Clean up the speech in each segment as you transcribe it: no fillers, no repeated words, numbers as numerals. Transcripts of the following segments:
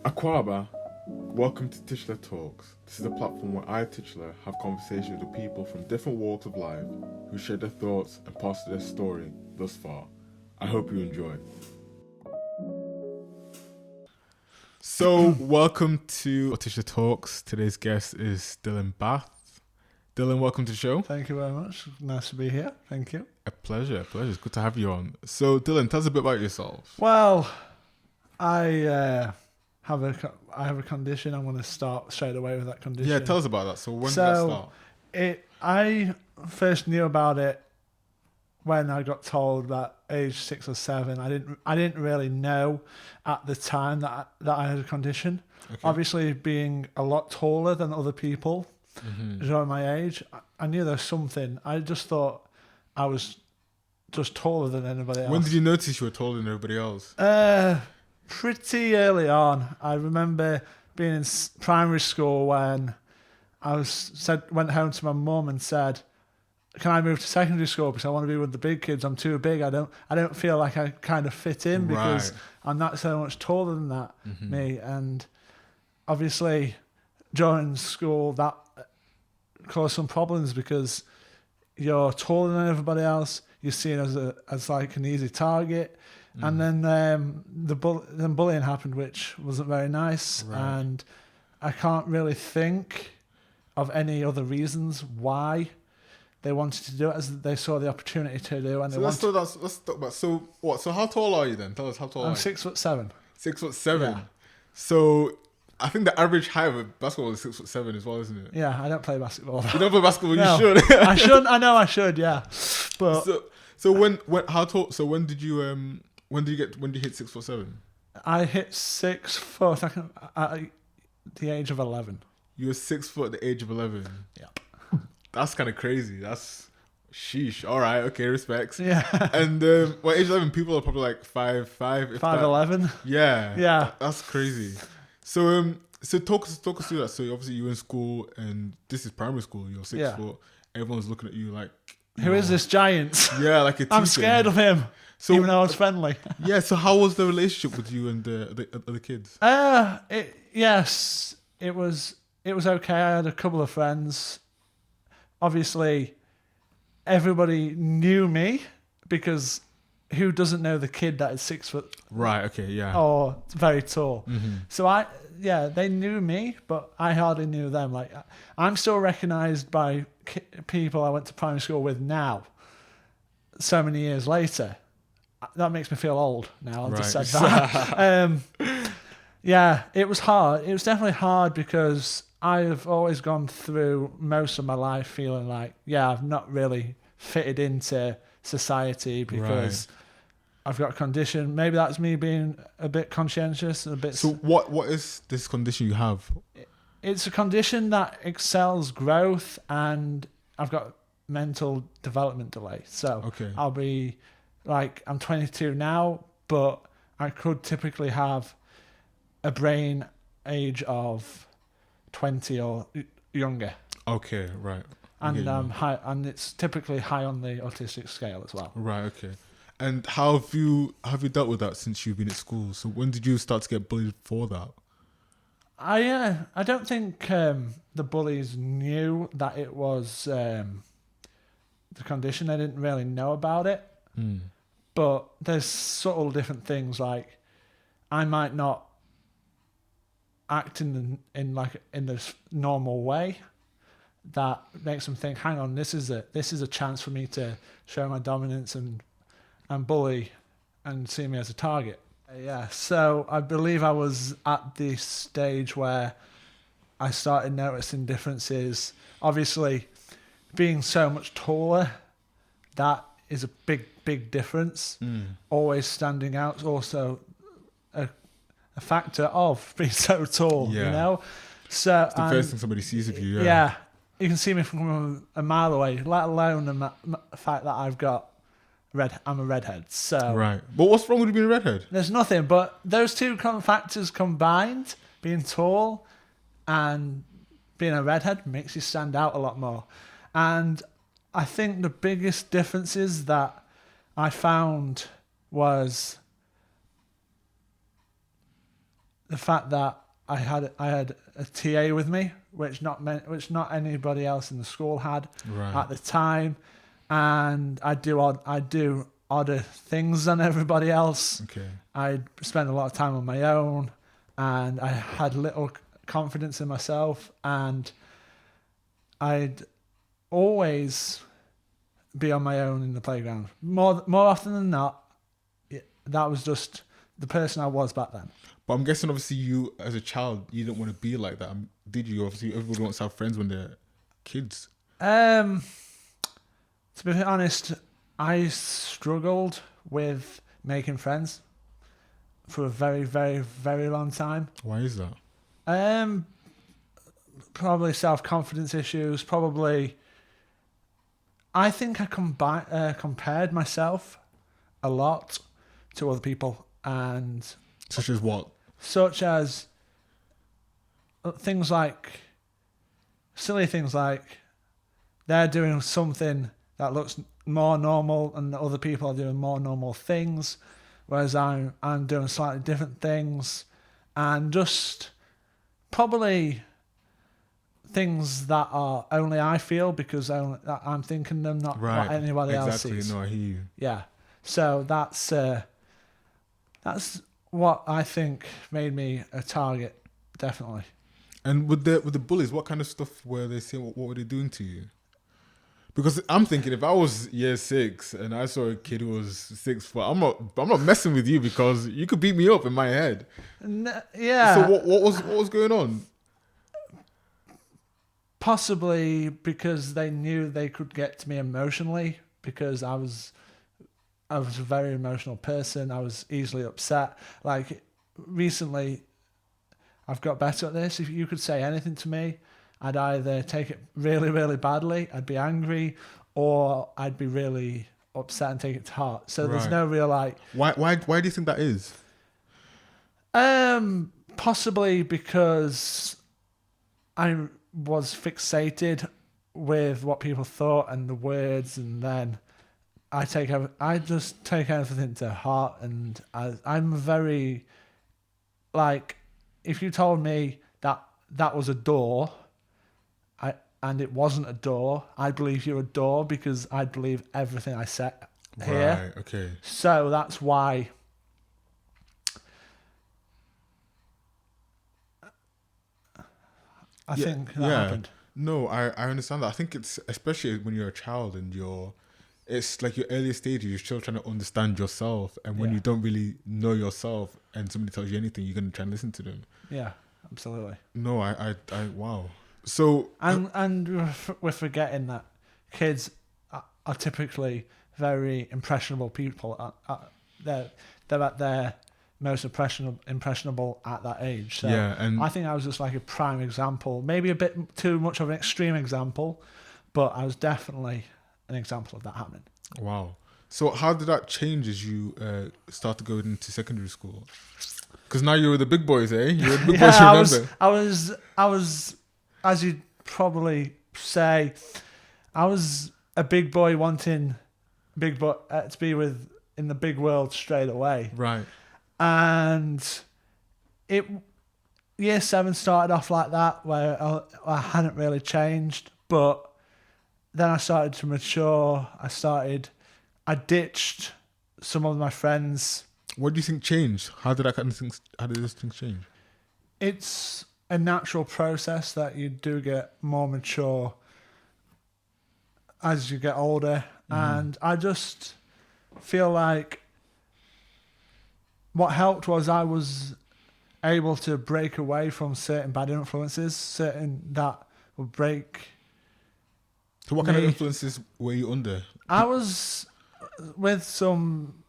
Akwaba, welcome to Tikyiile Talks. This is a platform where I, Tikyiile, have conversations with people from different walks of life who share their thoughts and pass their story thus far. I hope you enjoy. So, welcome to Tikyiile Talks. Today's guest is Dylan Bath. Dylan, welcome to the show. Thank you very much. Nice to be here. Thank you. A pleasure. It's good to have you on. So, Dylan, tell us a bit about yourself. Well, I have a condition. I'm going to start straight away with that condition. Yeah, tell us about that. So, when did that start? I first knew about it when I got told that age 6 or 7. I didn't really know at the time that I had a condition. Okay. Obviously, being a lot taller than other people. During my age, I knew there was something. I just thought I was just taller than anybody else. When did you notice you were taller than everybody else? Pretty early on. I remember being in primary school when went home to my mum and said, "Can I move to secondary school because I want to be with the big kids? I'm too big. I don't feel like I kind of fit in because I'm not so much taller than that me." And obviously, during school that caused some problems because you're taller than everybody else. You're seen as like an easy target, and then bullying happened, which wasn't very nice. Right. And I can't really think of any other reasons why they wanted to do it, as they saw the opportunity to do. And let's talk about. So what? So how tall are you then? Tell us how tall. I'm 6'7". 6'7". Yeah. So I think the average height of a basketball is 6'7" as well, isn't it? Yeah, I don't play basketball. You don't play basketball. No, you should. I should. I know I should. Yeah, but so when how tall? So when did you when did you hit 6'7"? I hit 6 foot at the age of 11. You were 6 foot at the age of 11. Yeah, that's kind of crazy. That's sheesh. All right, okay, respects. Yeah. And age 11, people are probably like 5'5". 5'11". Yeah. That's crazy. So talk us through that. So obviously you're in school, and this is primary school. You're 6 foot. Everyone's looking at you like, who is this giant? Yeah, like a teacher. I'm scared of him. So, even though I was friendly. Yeah. So how was the relationship with you and the other kids? Yes, it was okay. I had a couple of friends. Obviously, everybody knew me because who doesn't know the kid that is 6 foot? Right. Okay. Yeah. Or very tall. So they knew me, but I hardly knew them. Like, I'm still recognised by people I went to primary school with now. So many years later, that makes me feel old. Now I've just said that. Yeah, it was hard. It was definitely hard because I've always gone through most of my life feeling like, I've not really fitted into society because I've got a condition. Maybe that's me being a bit conscientious and a bit. So what is this condition you have? It's a condition that excels growth, and I've got mental development delay. So I'll be like, I'm 22 now, but I could typically have a brain age of 20 or younger. Okay, right. And high, and it's typically high on the autistic scale as well. Right. Okay. And how have you dealt with that since you've been at school? So when did you start to get bullied for that? I don't think the bullies knew that it was the condition. They didn't really know about it. But there's subtle different things, like I might not act in this normal way that makes them think, hang on, this is a chance for me to show my dominance and bully and see me as a target. So I believe I was at the stage where I started noticing differences. Obviously, being so much taller, that is a big difference. Always standing out is also a factor of being so tall, you know? So it's the first thing somebody sees of you, Yeah, you can see me from a mile away, let alone the fact that I'm a redhead. So right. But what's wrong with being a redhead? There's nothing, but those two factors combined, being tall and being a redhead, makes you stand out a lot more. And I think the biggest differences that I found was the fact that I had a TA with me, which not anybody else in the school had at the time, and I do odder things than everybody else. Okay. I spend a lot of time on my own, and I had little confidence in myself, and I'd always be on my own in the playground. More often than not, that was just the person I was back then. But I'm guessing, obviously, you as a child, you didn't want to be like that, did you? Obviously, everybody wants to have friends when they're kids. To be honest, I struggled with making friends for a very, very, very long time. Why is that? Probably self-confidence issues. Probably, I think I compared myself a lot to other people, and Such as what? Such as things like silly things like they're doing something that looks more normal, and other people are doing more normal things, whereas I'm doing slightly different things, and just probably things that are only I feel because I'm thinking them, not what anybody else sees. Exactly. No, I hear you. Yeah. So that's what I think made me a target, definitely. And with the bullies, what kind of stuff were they saying? What were they doing to you? Because I'm thinking, if I was year 6 and I saw a kid who was 6 foot, I'm not messing with you, because you could beat me up in my head. Yeah. So what was going on? Possibly because they knew they could get to me emotionally, because I was a very emotional person. I was easily upset. Like recently, I've got better at this. If you could say anything to me, I'd either take it really, really badly, I'd be angry, or I'd be really upset and take it to heart. So there's no real like... Why do you think that is? Possibly because I was fixated with what people thought and the words, and then I just take everything to heart, and I'm very... Like, if you told me that was a door... and it wasn't a door, I believe you're a door, because I believe everything I said here. Right, okay. So that's why I think that happened. No, I understand that. I think it's, especially when you're a child and it's like your earlier stages, you're still trying to understand yourself. And when you don't really know yourself and somebody tells you anything, you're going to try and listen to them. Yeah, absolutely. No, I wow. So and we're forgetting that kids are typically very impressionable people. They're at their most impressionable at that age. So and I think I was just like a prime example, maybe a bit too much of an extreme example, but I was definitely an example of that happening. Wow. So how did that change as you started going into secondary school? Because now you're with the big boys, eh? You're with the big boys. Remember? I was. As you'd probably say, I was a big boy wanting to be in the big world straight away. Right. And year 7 started off like that, where I hadn't really changed, but then I started to mature. I ditched some of my friends. What do you think changed? How did those things change? It's a natural process that you do get more mature as you get older. And I just feel like what helped was I was able to break away from certain bad influences, certain that would break. So what kind of influences were you under? I was with some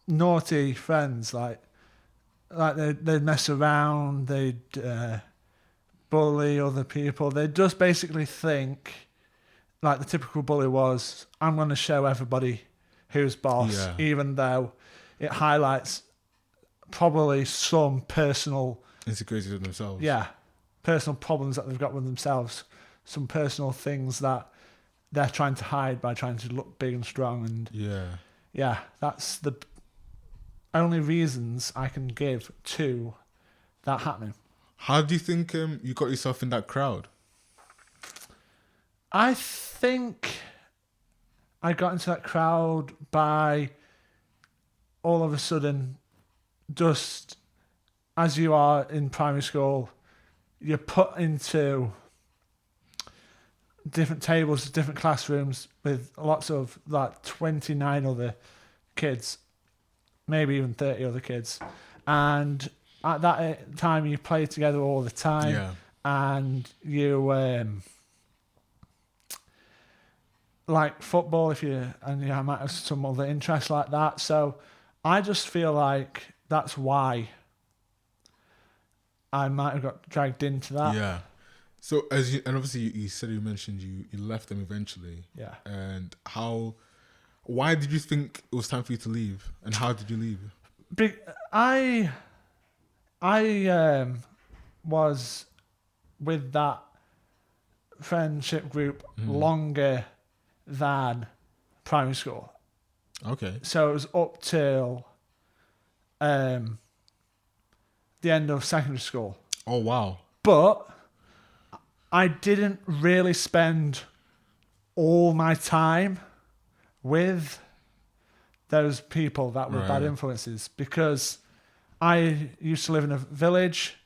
naughty friends, like they'd mess around, they'd bully other people. They just basically think, like the typical bully was, I'm going to show everybody who's boss, even though it highlights probably some personal insecurities of themselves. Yeah, personal problems that they've got with themselves, some personal things that they're trying to hide by trying to look big and strong. And that's the only reasons I can give to that happening. How do you think you got yourself in that crowd? I think I got into that crowd by all of a sudden, just as you are in primary school, you're put into different tables, different classrooms with lots of like 29 other kids, maybe even 30 other kids. And at that time, you play together all the time. Yeah. And you like football and you might have some other interests like that. So I just feel like that's why I might have got dragged into that. Yeah. So and obviously you mentioned you left them eventually. Yeah. And why did you think it was time for you to leave? And how did you leave? I was with that friendship group longer than primary school. Okay. So it was up till the end of secondary school. Oh, wow. But I didn't really spend all my time with those people that were bad influences, because I used to live in a village.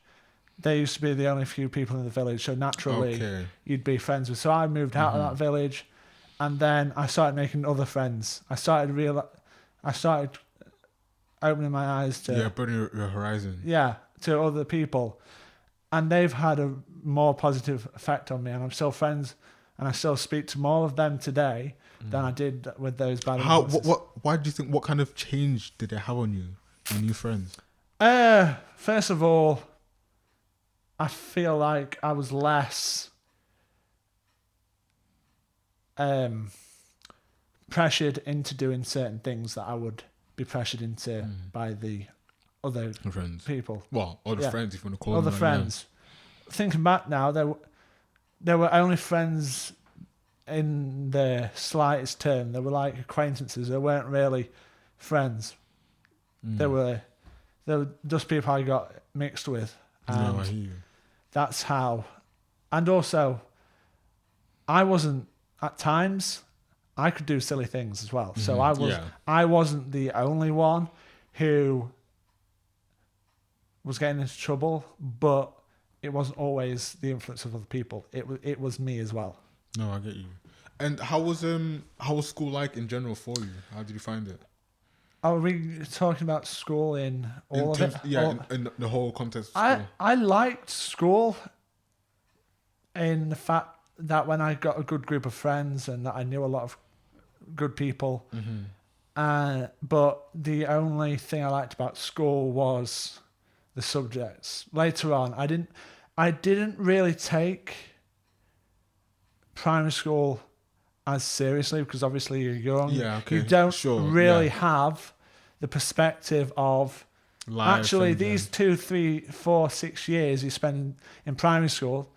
They used to be the only few people in the village, so naturally you'd be friends with. So I moved out of that village, and then I started making other friends. I started opening my eyes to broadening your horizon. Yeah, to other people, and they've had a more positive effect on me. And I'm still friends, and I still speak to more of them today than I did with those bad influences. Why do you think? What kind of change did it have on you, your new friends? First of all, I feel like I was less pressured into doing certain things that I would be pressured into by the other friends. people. Well, other friends, if you want to call other them. Friends. Yeah. Thinking back now, there were only friends in the slightest term. They were like acquaintances. They weren't really friends. They were just people I got mixed with. And I hear you. That's how. And also, I wasn't, at times, I could do silly things as well. So I wasn't the only one who was getting into trouble, but it wasn't always the influence of other people. It was me as well. No, I get you. And how was school like in general for you? How did you find it? Are we talking about school in all of it? Yeah, in the whole context of school. I liked school in the fact that when I got a good group of friends and that I knew a lot of good people. But the only thing I liked about school was the subjects. Later on, I didn't really take primary school as seriously, because obviously you're young. Yeah, okay. You don't really have the perspective of life. Actually, these 2, 3, 4, 6 years you spend in primary school,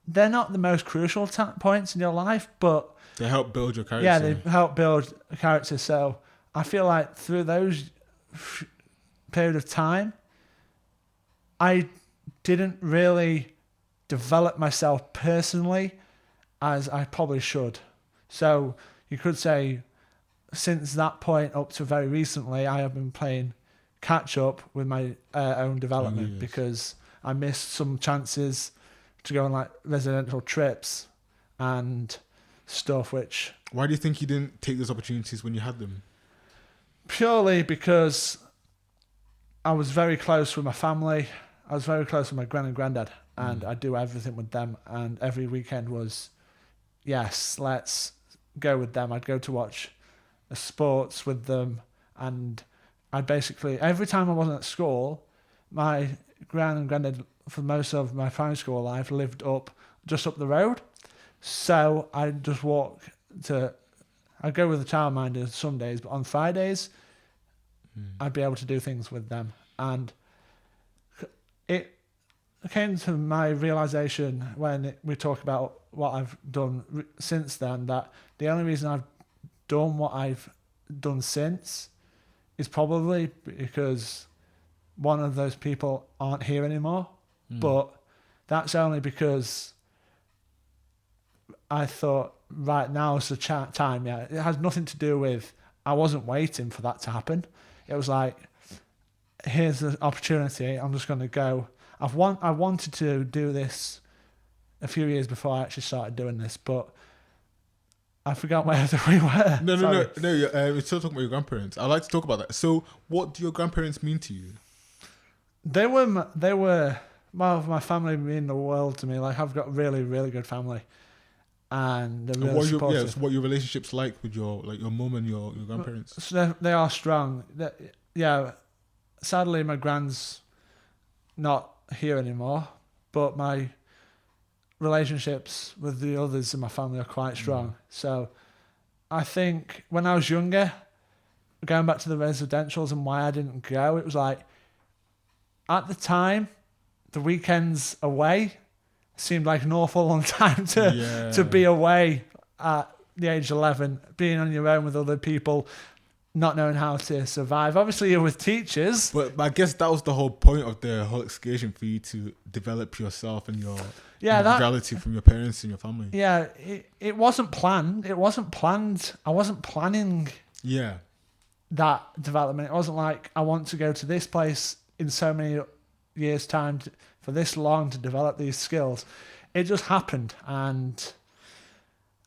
they're not the most crucial points in your life, but they help build your character. Yeah, they help build a character. So I feel like through those period of time, I didn't really develop myself personally as I probably should. So you could say since that point up to very recently, I have been playing catch up with my own development because I missed some chances to go on like residential trips and stuff. Which, why do you think you didn't take those opportunities when you had them? Purely because I was very close with my family. I was very close with my gran and granddad, and I do everything with them. And every weekend was, yes, let's go with them. I'd go to watch the sports with them, and I basically, every time I wasn't at school, my gran and granddad for most of my primary school life lived just up the road. So I'd just I'd go with the childminder some days, but on Fridays, I'd be able to do things with them. And it came to my realization when we talk about what I've done since then, that the only reason I've done what I've done since is probably because one of those people aren't here anymore. But that's only because I thought, right, now's the time. Yeah, it has nothing to do with, I wasn't waiting for that to happen. It was like, here's the opportunity. I'm just going to go. I wanted to do this a few years before I actually started doing this, but I forgot where we were. No. We're still talking about your grandparents. I'd like to talk about that. So, what do your grandparents mean to you? They were my family mean the world to me. Like, I've got a really, really good family, and they're really supportive. What your relationships like with your mum and your grandparents? So they are strong. Yeah, sadly, my grand's not here anymore, but my relationships with the others in my family are quite strong. So I think when I was younger, going back to the residentials and why I didn't go, it was like, at the time, the weekends away seemed like an awful long time to be away at the age of 11, being on your own with other people, not knowing how to survive. Obviously, you're with teachers. But I guess that was the whole point of the whole excursion, for you to develop yourself and your individuality from your parents and your family. Yeah, it wasn't planned. It wasn't planned. I wasn't planning that development. It wasn't like, I want to go to this place in so many years' time for this long to develop these skills. It just happened, and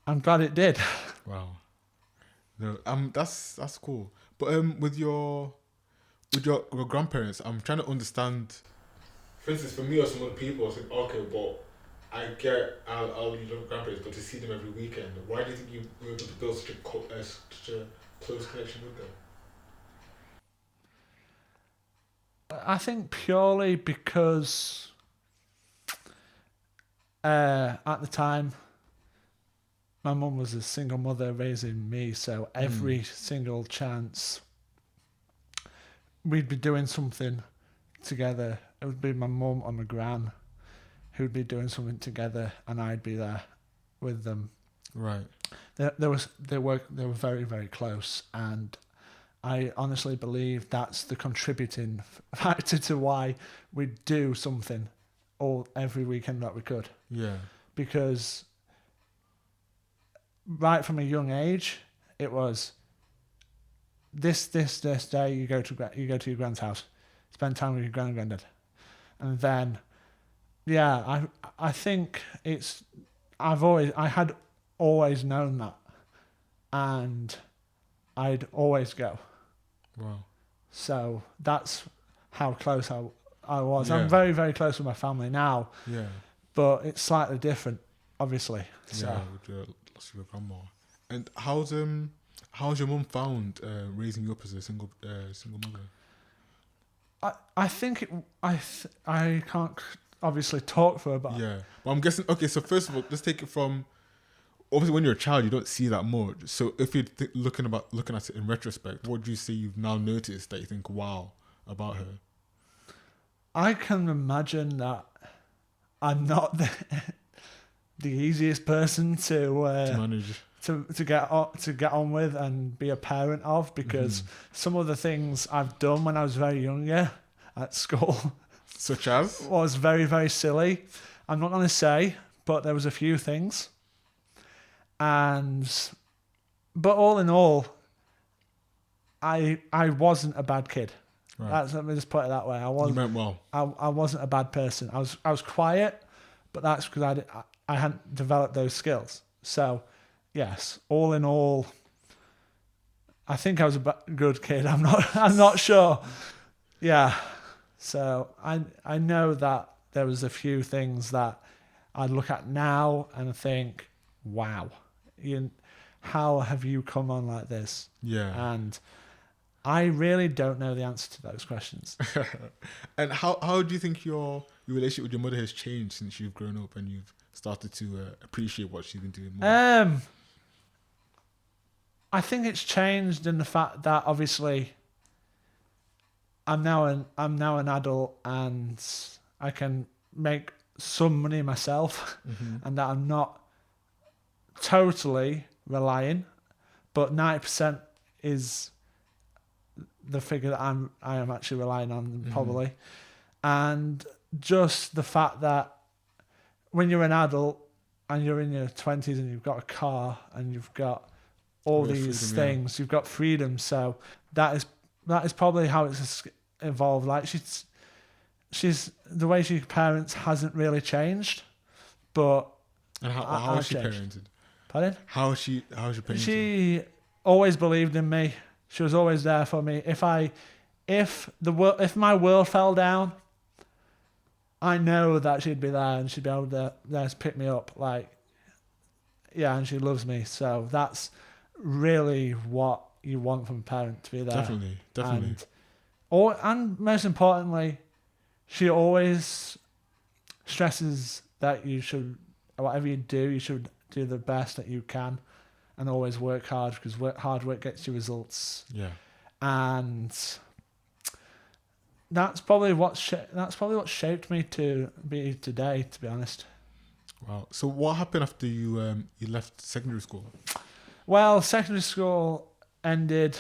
I'm glad it did. Wow. No, that's cool. But with your grandparents, I'm trying to understand. For instance, for me or some other people, I think, okay, but I get I'll love grandparents, but to see them every weekend, why do you think you were able to build such a close connection with them? I think purely because at the time, my mum was a single mother raising me, so every single chance we'd be doing something together. It would be my mum or my gran who'd be doing something together, and I'd be there with them. Right. They were very, very close, and I honestly believe that's the contributing factor to why we do something every weekend that we could. Yeah. Because right from a young age, it was this day you go to your grand's house, spend time with your gran and granddad, and then I think I had always known that, and I'd always go. Wow. So that's how close I was. Yeah. I'm very, very close with my family now. Yeah. But it's slightly different, obviously. So. Yeah, with your grandma. And how's your mum found raising you up as a single mother? I think I can't obviously talk for her, but yeah. Well, I'm guessing. Okay, so first of all, let's take it from. Obviously, when you're a child, you don't see that much. So, if you're looking at it in retrospect, what do you say you've now noticed that you think, wow, about her? I can imagine that I'm not the easiest person to manage, to get on with and be a parent of, because some of the things I've done when I was very younger at school, such as, was very, very silly. I'm not going to say, but there was a few things. But all in all, I wasn't a bad kid. Right. Let me just put it that way. You meant well. I wasn't a bad person. I was quiet, but that's because I hadn't developed those skills. So, yes, all in all, I think I was a good kid. I'm not sure. Yeah. So I know that there was a few things that I look at now and think, wow. How have you come on like this? Yeah. And I really don't know the answer to those questions. And how do you think your relationship with your mother has changed since you've grown up and you've started to appreciate what she's been doing more? I think it's changed in the fact that obviously I'm now an adult and I can make some money myself, and that I'm not totally relying, but 90% is the figure that I am actually relying on probably. And just the fact that when you're an adult and you're in your 20s and you've got a car and you've got all these freedom, things, you've got freedom. So that is probably how it's evolved. Like she's the way she parents hasn't really changed, but And how is she changed. parented? Pardon? How is she parented? She always believed in me. She was always there for me. If my world fell down, I know that she'd be there and she'd be able to pick me up. Like, yeah, and she loves me. So that's really what you want from a parent, to be there. Definitely. And most importantly, she always stresses that whatever you do, you should do the best that you can, and always work hard, because hard work gets you results. Yeah. And that's probably what shaped me to be today, to be honest. Wow. So what happened after you left secondary school? Well, secondary school ended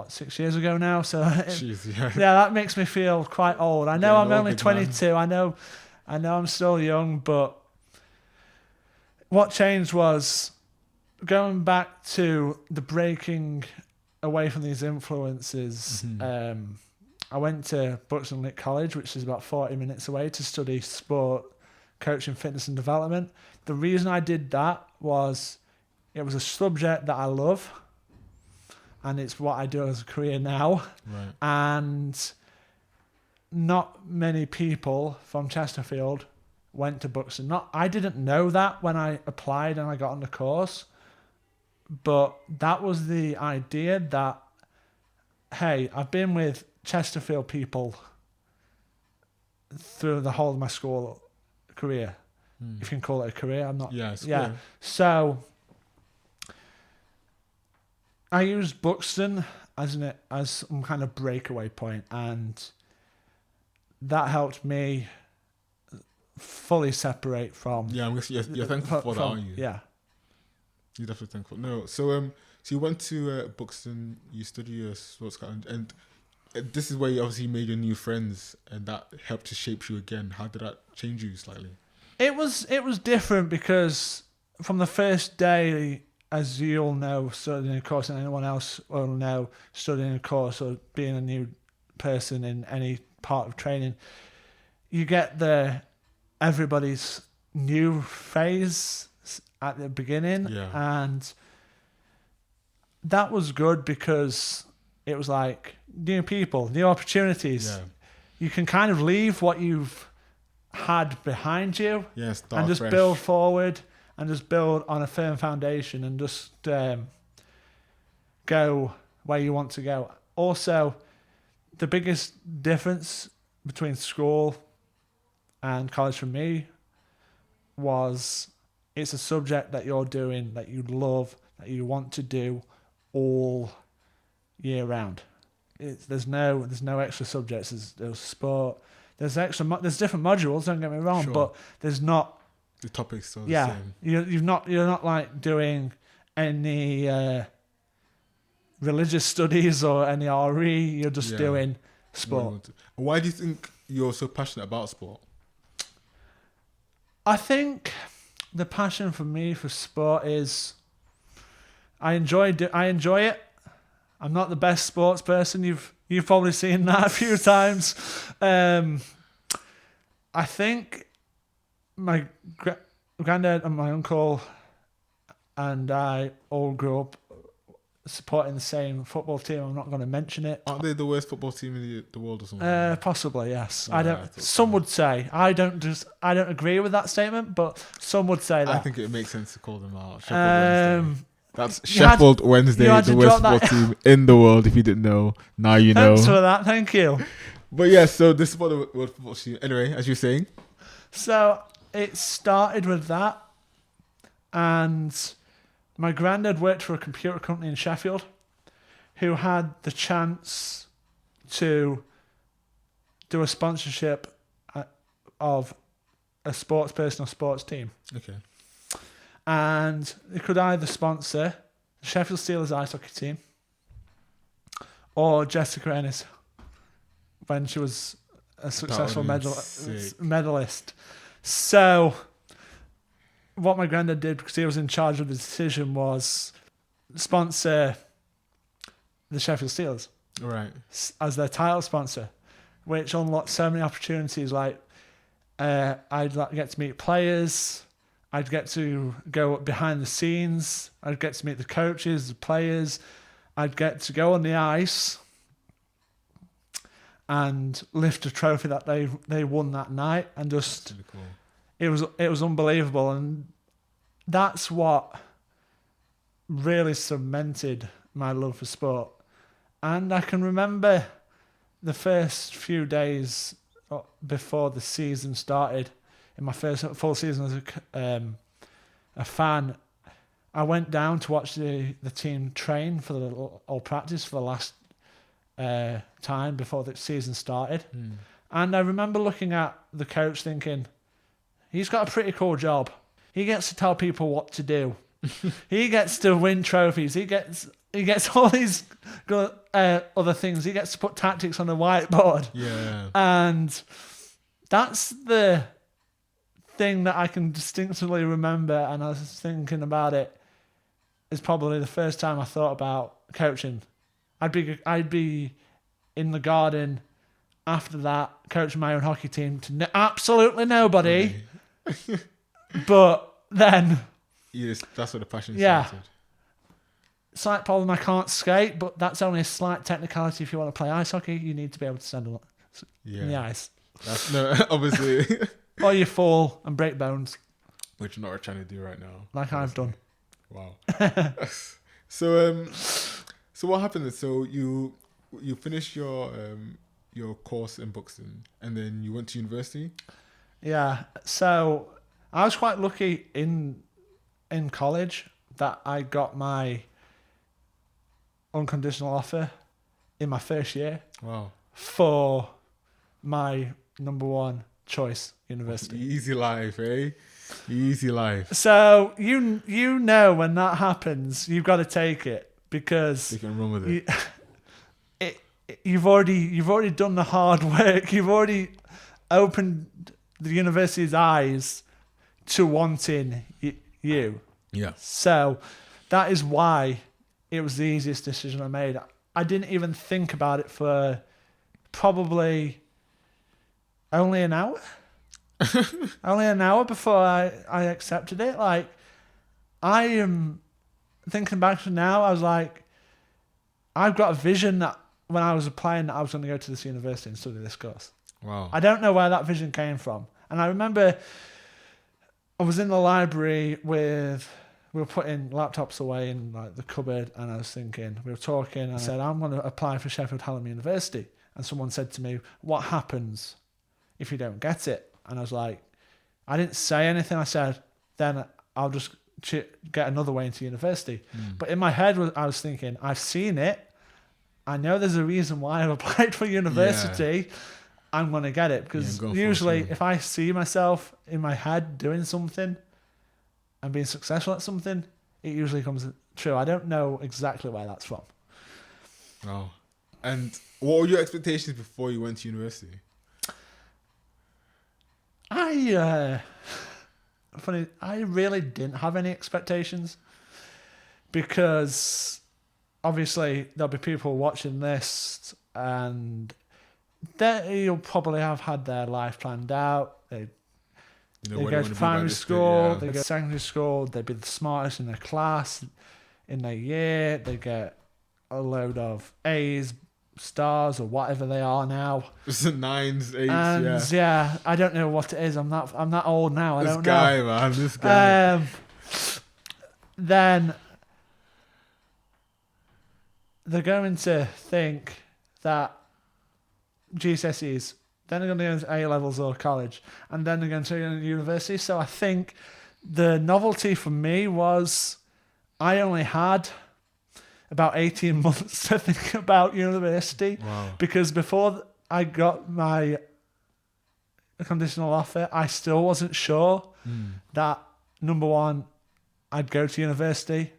6 years ago now. So Jeez, yeah. yeah, that makes me feel quite old. I know Yeah, I'm only 22. I know I'm still young, but what changed was going back to the breaking away from these influences. I went to Buxton Lit College, which is about 40 minutes away, to study sport, coaching, fitness and development. The reason I did that was it was a subject that I love, and it's what I do as a career now. Right. And not many people from Chesterfield went to Buxton. I didn't know that when I applied and I got on the course, but that was the idea that, hey, I've been with Chesterfield people through the whole of my school career, if you can call it a career. I'm not. Yeah. Yeah. So I used Buxton as some kind of breakaway point, and that helped me fully separate from. Yeah, I'm guessing you're thankful for that, aren't you? Yeah. You're definitely thankful. No, so you went to Buxton, you studied sports and this is where you obviously made your new friends, and that helped to shape you again. How did that change you slightly? It was different, because from the first day, as you all know, studying a course, and anyone else will know, studying a course or being a new person in any part of training, you get everybody's new phase at the beginning. Yeah. And that was good, because it was like new people, new opportunities. Yeah. You can kind of leave what you've had behind you, and just fresh. build forward, and just build on a firm foundation, and just go where you want to go. Also, the biggest difference between school and college for me was it's a subject that you're doing, that you love, that you want to do all year round. There's no extra subjects. There's sport. There's different modules. Don't get me wrong, but there's not the topics. Still yeah, the same. you're not like doing any religious studies or any RE. You're just doing sport. Why do you think you're so passionate about sport? I think the passion for me for sport is I enjoy it. I'm not the best sports person. You've probably seen that a few times. I think my granddad and my uncle and I all grew up supporting the same football team. I'm not going to mention it. Aren't they the worst football team in the world or something? Possibly, yes. Yeah, some would say. I don't agree with that statement, but some would say that. I think it makes sense to call them out. Wednesday. That's Sheffield Wednesday, the worst football team in the world. If you didn't know, now you know. Thanks for that. Thank you. But yeah, so this is what the world football team. Anyway, as you were saying. So it started with that, and my granddad worked for a computer company in Sheffield, who had the chance to do a sponsorship of a sports person or sports team. Okay. And they could either sponsor the Sheffield Steelers ice hockey team, or Jessica Ennis when she was a successful medalist. So what my granddad did, because he was in charge of the decision, was sponsor the Sheffield Steelers as their title sponsor, which unlocked so many opportunities. Like I'd get to meet players, I'd get to go behind the scenes, I'd get to meet the coaches, the players, I'd get to go on the ice and lift a trophy that they won that night, and just really cool. It was unbelievable, and that's what really cemented my love for sport. And I can remember the first few days before the season started, in my first full season as a fan, I went down to watch the team train or practice for the last time before the season started. And I remember looking at the coach thinking, he's got a pretty cool job. He gets to tell people what to do. He gets to win trophies. He gets all these other things. He gets to put tactics on the whiteboard. Yeah. And that's the thing that I can distinctly remember, and I was thinking about it, is probably the first time I thought about coaching. I'd be in the garden after that, coaching my own hockey team to absolutely nobody. But then... Yes, that's where the passion started. Slight problem, I can't skate, but that's only a slight technicality. If you want to play ice hockey, you need to be able to stand in the ice. Obviously. Or you fall and break bones. Which you're not trying to do right now. Like obviously. I've done. Wow. So what happened? So you finished your course in boxing, and then you went to university? Yeah. So I was quite lucky in college that I got my unconditional offer in my first year. Wow. For my number one choice university. Easy life, eh? Easy life. So you know when that happens, you've got to take it, because you can run with it. You've already done the hard work. You've already opened the university's eyes to wanting you. Yeah. So that is why it was the easiest decision I made. I didn't even think about it for probably only an hour. Only an hour before I accepted it. Like, I am thinking back to now, I was like, I've got a vision that when I was applying that I was going to go to this university and study this course. Wow. I don't know where that vision came from. And I remember I was in the library we were putting laptops away in like the cupboard, and I was thinking, we were talking, and I said, I'm going to apply for Sheffield Hallam University. And someone said to me, what happens if you don't get it? And I was like, I didn't say anything. I said, then I'll just get another way into university. But in my head, I was thinking, I've seen it. I know there's a reason why I've applied for university. Yeah. I'm going to get it. Because usually if I see myself in my head doing something and being successful at something, it usually comes true. I don't know exactly where that's from. Oh. And what were your expectations before you went to university? I really didn't have any expectations, because obviously there'll be people watching this and they'll probably have had their life planned out. They go to primary school, they go to secondary school, they'd be the smartest in their class, in their year, they get a load of A's, stars, or whatever they are now. It's 9s, 8s, and yeah, I don't know what it is. I'm not old now. This guy. Then they're going to think that GCSEs, then they're going to go into A levels or college, and then they're going to go to university. So I think the novelty for me was I only had about 18 months to think about university. Wow. Because before I got my conditional offer, I still wasn't sure that, number one, I'd go to university.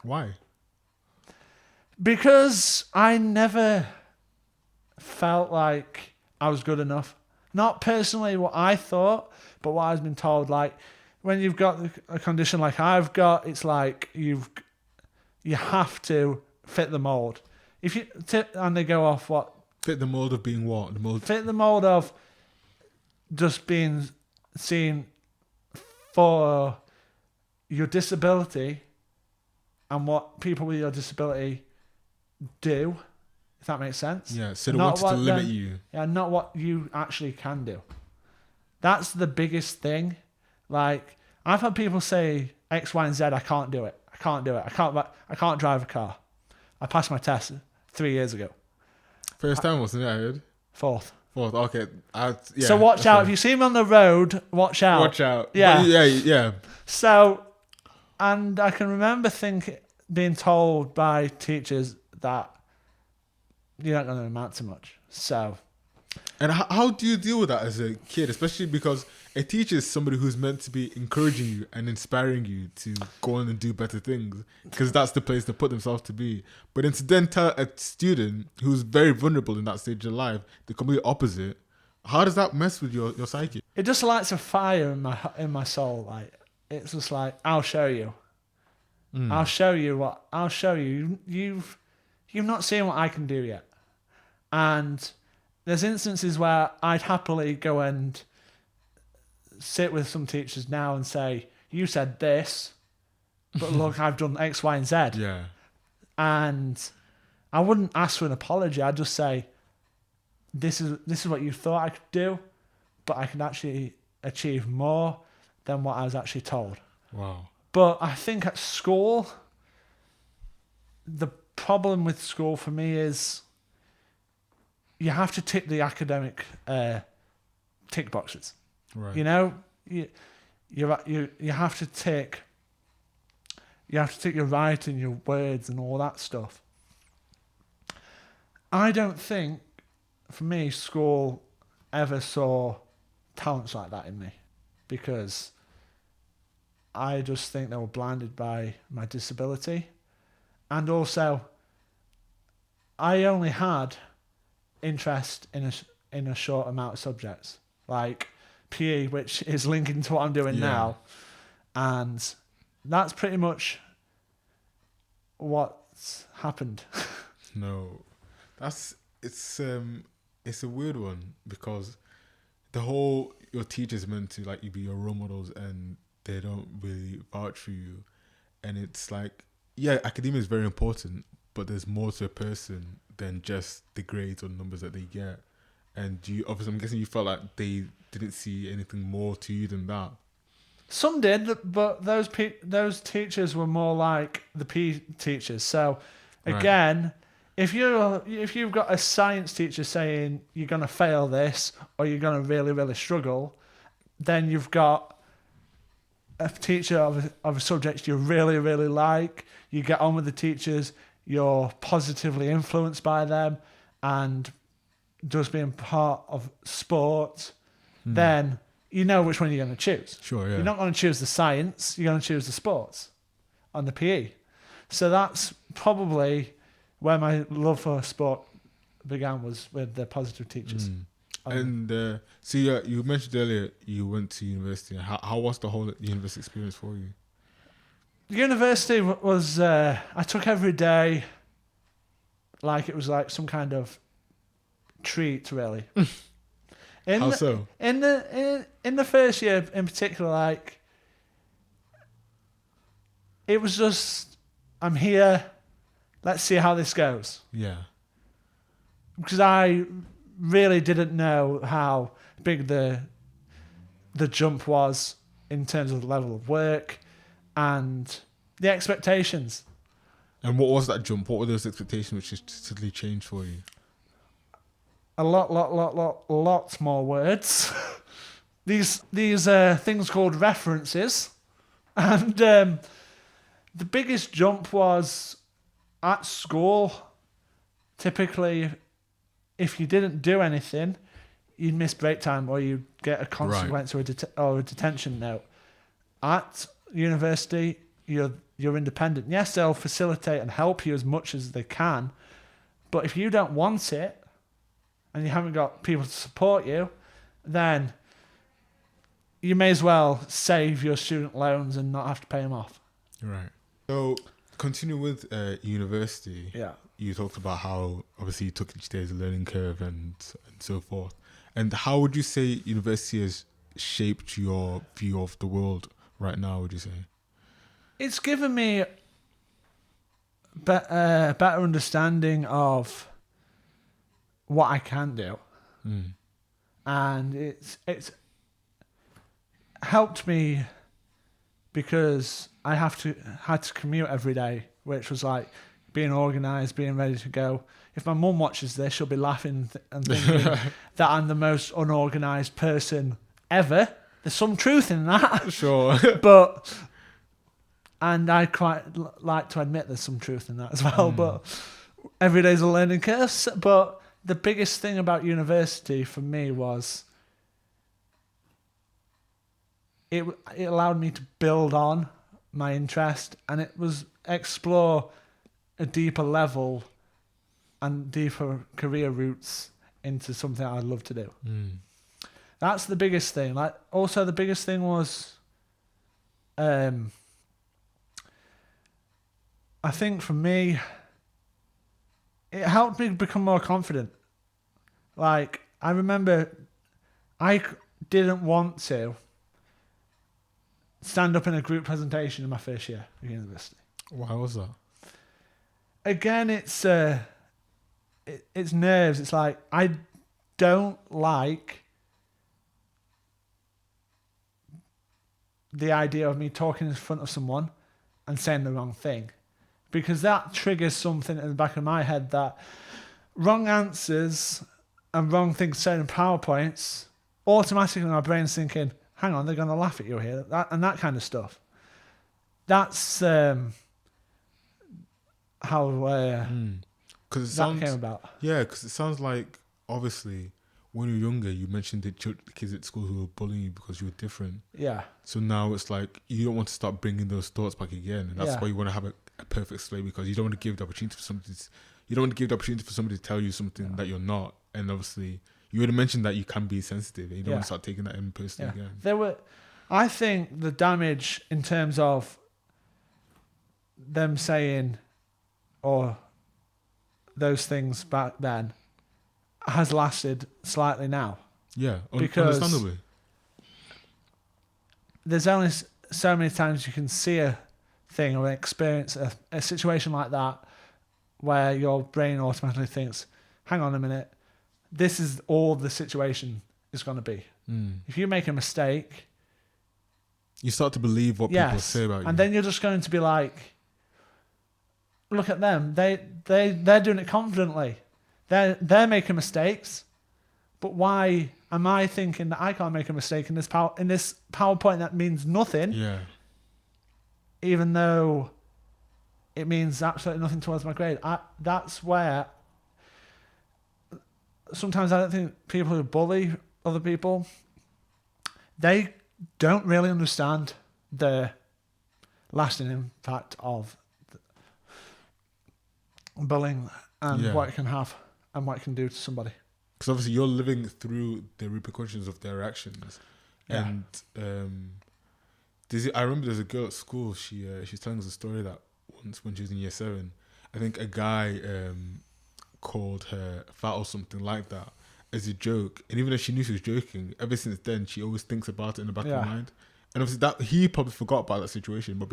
Why? Because I never felt like I was good enough. Not personally what I thought, but what I've been told. Like, when you've got a condition like I've got, it's like you have to fit the mold. If you and they go off what? Fit the mold of being what? Fit the mold of just being seen for your disability and what people with your disability do, if that makes sense. Yeah, so they wanted to limit you. Yeah, not what you actually can do. That's the biggest thing. Like, I've had people say X, Y, and Z, I can't do it. I can't do it. I can't drive a car. I passed my test 3 years ago. First time, wasn't it, I heard? Fourth. Okay. Yeah, so watch out. If you see me on the road, watch out. Watch out. Yeah. Yeah. So, and I can remember being told by teachers that you're not going to amount to much. So. And how do you deal with that as a kid? Especially because a teacher is somebody who's meant to be encouraging you and inspiring you to go on and do better things, because that's the place to put themselves to be. But then tell a student who's very vulnerable in that stage of life the complete opposite. How does that mess with your psyche? It just lights a fire in my soul. Like, it's just like, I'll show you. I'll show you. You've not seen what I can do yet. And there's instances where I'd happily go and sit with some teachers now and say, you said this, but look, I've done X, Y, and Z. Yeah. And I wouldn't ask for an apology. I'd just say, this is what you thought I could do, but I can actually achieve more than what I was actually told. Wow. But I think at school, the problem with school for me is you have to tick the academic tick boxes. Right. You know, you have to tick. You have to tick your writing, your words, and all that stuff. I don't think, for me, school ever saw talents like that in me, because I just think they were blinded by my disability, and also I only had interest in a short amount of subjects, like PE, which is linking to what I'm doing now, and that's pretty much what's happened. No, it's a weird one, because your teachers meant to like you be your role models, and they don't really vouch for you, and it's like, yeah, academia is very important, but there's more to a person than just the grades or numbers that they get. And obviously, I'm guessing you felt like they didn't see anything more to you than that. Some did, but those teachers were more like the PE teachers. So again, if you've got a science teacher saying you're going to fail this or you're going to really, really struggle, then you've got a teacher of a subject you really, really like. You get on with the teachers. You're positively influenced by them, and just being part of sport, then you know which one you're going to choose. Sure, yeah. You're not going to choose the science, you're going to choose the sports on the PE. So that's probably where my love for sport began, was with the positive teachers. And so you mentioned earlier you went to university. How was the whole university experience for you? University was, I took every day like it was like some kind of treat, really. How so? In the first year in particular, like, it was just, I'm here, let's see how this goes. Yeah. Because I really didn't know how big the jump was in terms of the level of work and the expectations. And what was that jump? What were those expectations which just totally changed for you? A lot more words. these things called references. And the biggest jump was at school. Typically, if you didn't do anything, you'd miss break time or you'd get a consequence or a detention note. At university, you're you're independent. Yes, they'll facilitate and help you as much as they can, but if you don't want it and you haven't got people to support you, then you may as well save your student loans and not have to pay them off. Right. So, continue with university. Yeah. You talked about how obviously you took each day as a learning curve and so forth. And how would you say university has shaped your view of the world right now, would you say? It's given me a better understanding of what I can do. And it's helped me because I had to commute every day, which was like being organised, being ready to go. If my mum watches this, she'll be laughing and thinking that I'm the most unorganised person ever. There's some truth in that. Sure. And I quite like to admit there's some truth in that as well. But every day's a learning curve. But the biggest thing about university for me was it allowed me to build on my interest, and it was explore a deeper level and deeper career routes into something I'd love to do. That's the biggest thing. Like, also the biggest thing was, I think for me, it helped me become more confident. Like, I remember I didn't want to stand up in a group presentation in my first year at university. Why was that? Again, it's nerves. It's like, I don't like the idea of me talking in front of someone and saying the wrong thing, because that triggers something in the back of my head that wrong answers and wrong things said in PowerPoints, automatically my brain's thinking, hang on, they're going to laugh at you here, and that kind of stuff. That's how that came about. Yeah, because it sounds like, obviously, when you're younger, you mentioned the kids at school who were bullying you because you were different. Yeah. So now it's like you don't want to start bringing those thoughts back again, and that's why you want to have a perfect slate, because you don't want to give the opportunity for somebody. You don't want to give the opportunity for somebody to tell you something that you're not, and obviously you already mentioned that you can be sensitive, and you don't want to start taking that in personally again. I think the damage in terms of them saying or those things back then has lasted slightly now. Yeah, because understandably. There's only so many times you can see a thing or experience a situation like that where your brain automatically thinks, hang on a minute, this is all the situation is going to be. If you make a mistake, you start to believe what people say about you. And then you're just going to be like, look at them. They're doing it confidently. They're making mistakes. But why am I thinking that I can't make a mistake in this PowerPoint that means nothing? Yeah. Even though it means absolutely nothing towards my grade. That's where sometimes I don't think people who bully other people, they don't really understand the lasting impact of bullying and what it can have and what it can do to somebody. Because obviously you're living through the repercussions of their actions. Yeah. And I remember there's a girl at school, she's telling us a story that once when she was in year 7, I think a guy called her fat or something like that as a joke. And even though she knew she was joking, ever since then she always thinks about it in the back of her mind. And obviously that he probably forgot about that situation, but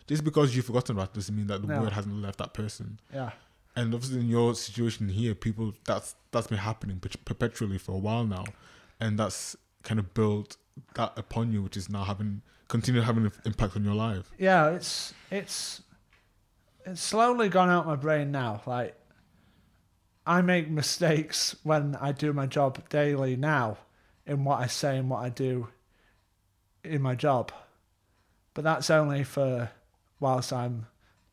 just because you've forgotten about it doesn't mean that the word hasn't left that person. Yeah. And obviously in your situation here, people that's been happening perpetually for a while now, and that's kind of built that upon you, which is now continue having an impact on your life. Yeah, it's slowly gone out my brain now. Like, I make mistakes when I do my job daily now in what I say and what I do in my job, but that's only for whilst I'm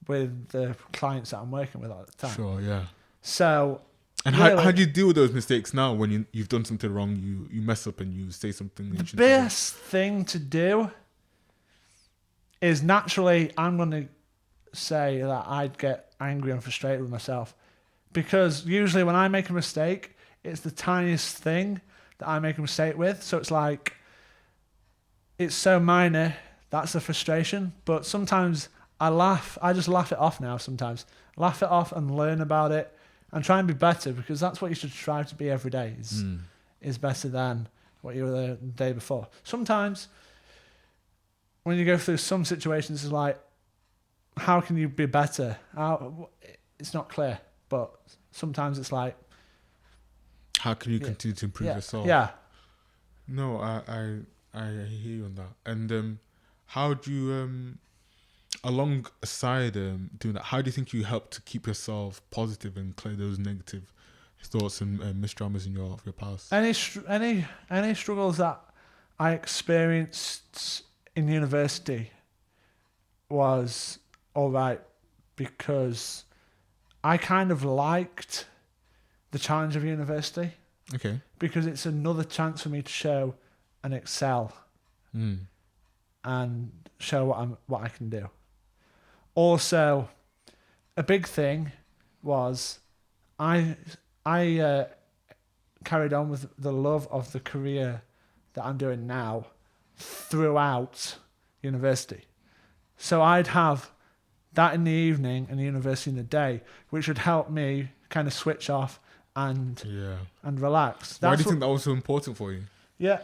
with the clients that I'm working with at the time. Sure, yeah. So, and really, how do you deal with those mistakes now when you've done something wrong, you mess up and you say something? The best thing to do is naturally I'm going to say that I'd get angry and frustrated with myself, because usually when I make a mistake, it's the tiniest thing that I make a mistake with. So it's like, it's so minor, that's the frustration. But sometimes I just laugh it off now sometimes. Laugh it off and learn about it and try and be better, because that's what you should strive to be every day, is better than what you were the day before. Sometimes when you go through some situations, it's like, how can you be better? It's not clear, but sometimes it's like, how can you continue to improve yourself? Yeah. No, I hear you on that. And how do you, alongside doing that, how do you think you help to keep yourself positive and clear those negative thoughts and misdramas in your past? Any struggles that I experienced in university was all right, because I kind of liked the challenge of university. Okay. Because it's another chance for me to show and excel and show what I can do. Also, a big thing was I carried on with the love of the career that I'm doing now throughout university. So I'd have that in the evening and the university in the day, which would help me kind of switch off and relax. Why do you think that was so important for you? Yeah.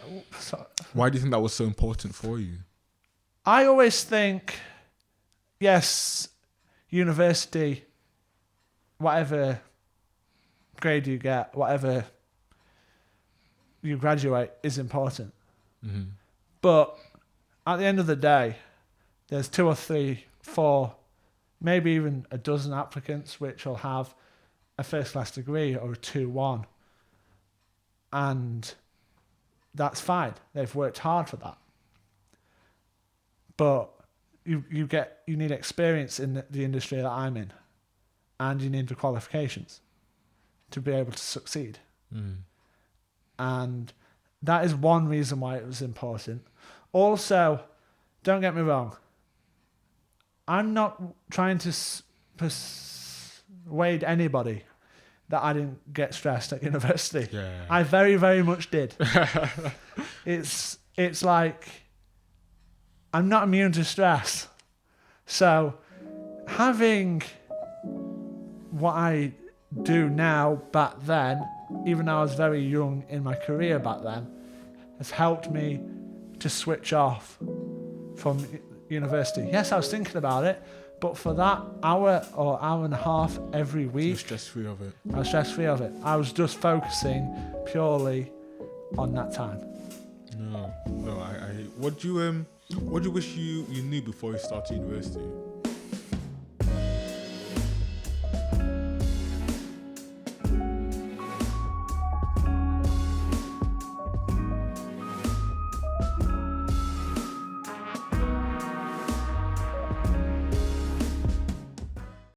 Why do you think that was so important for you? I always think, yes, university, whatever grade you get, whatever you graduate, is important. Mm-hmm. But at the end of the day, there's 2 or 3, 4, maybe even a dozen applicants which will have a first-class degree or a 2-1. And that's fine. They've worked hard for that. But you need experience in the industry that I'm in, and you need the qualifications to be able to succeed. And that is one reason why it was important. Also, don't get me wrong, I'm not trying to persuade anybody that I didn't get stressed at university. Yeah. I very, very much did. It's like, I'm not immune to stress. So having what I do now back then, even though I was very young in my career back then, has helped me to switch off from university. Yes, I was thinking about it, but for that hour or hour and a half every week, You're stress-free of it. I was stress-free of it. I was just focusing purely on that time. No. What do you wish you knew before you started university?